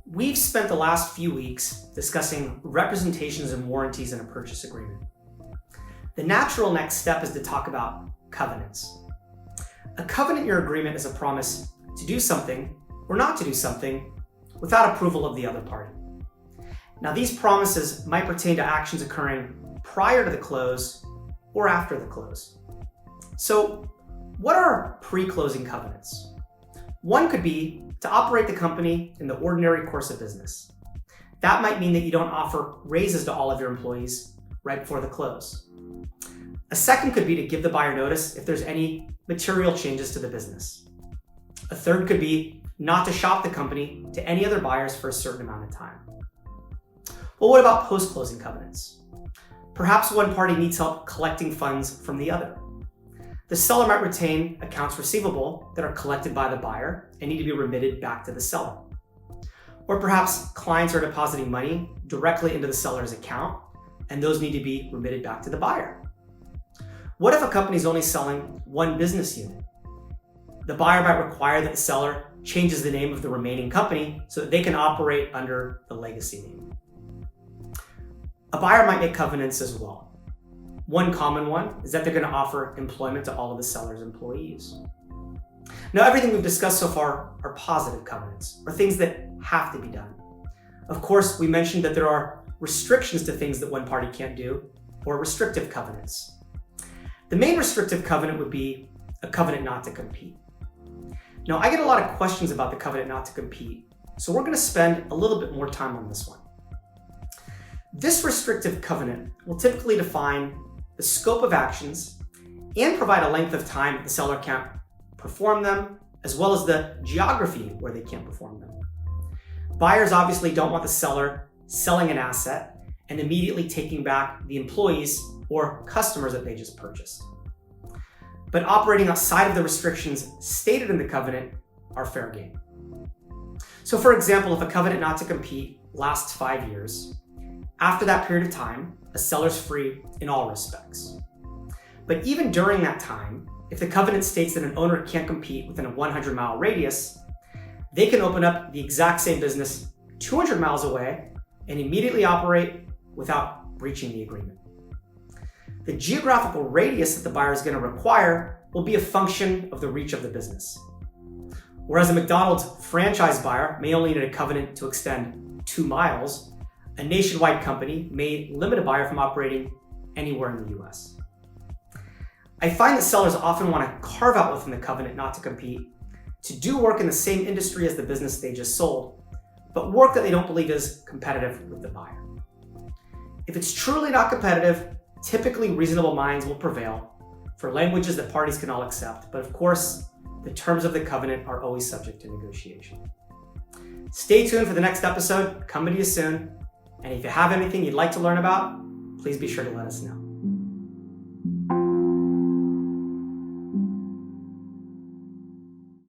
We've spent the last few weeks discussing representations and warranties in a purchase agreement. The natural next step is to talk about covenants. A covenant in your agreement is a promise to do something or not to do something without approval of the other party. Now, these promises might pertain to actions occurring prior to the close or after the close. So, what are pre-closing covenants? One could be to operate the company in the ordinary course of business. That might mean that you don't offer raises to all of your employees right before the close. A second could be to give the buyer notice if there's any material changes to the business. A third could be not to shop the company to any other buyers for a certain amount of time. Well, what about post-closing covenants? Perhaps one party needs help collecting funds from the other. The seller might retain accounts receivable that are collected by the buyer and need to be remitted back to the seller. Or perhaps clients are depositing money directly into the seller's account, and those need to be remitted back to the buyer. What if a company is only selling one business unit? The buyer might require that the seller changes the name of the remaining company so that they can operate under the legacy name. A buyer might make covenants as well. One common one is that they're going to offer employment to all of the seller's employees. Now, everything we've discussed so far are positive covenants, or things that have to be done. Of course, we mentioned that there are restrictions to things that one party can't do, or restrictive covenants. The main restrictive covenant would be a covenant not to compete. Now, I get a lot of questions about the covenant not to compete, so we're going to spend a little bit more time on this one. This restrictive covenant will typically define the scope of actions and provide a length of time that the seller can't perform them, as well as the geography where they can't perform them. Buyers obviously don't want the seller selling an asset and immediately taking back the employees or customers that they just purchased. But operating outside of the restrictions stated in the covenant are fair game. So for example, if a covenant not to compete lasts 5 years, after that period of time, a seller's free in all respects. But even during that time, if the covenant states that an owner can't compete within a 100-mile radius, they can open up the exact same business 200 miles away and immediately operate without breaching the agreement. The geographical radius that the buyer is going to require will be a function of the reach of the business. Whereas a McDonald's franchise buyer may only need a covenant to extend 2 miles, a nationwide company may limit a buyer from operating anywhere in the US. I find that sellers often want to carve out within the covenant not to compete to do work in the same industry as the business they just sold, but work that they don't believe is competitive with the buyer. If it's truly not competitive, typically reasonable minds will prevail for languages that parties can all accept, but of course, the terms of the covenant are always subject to negotiation. Stay tuned for the next episode, coming to you soon. And if you have anything you'd like to learn about, please be sure to let us know.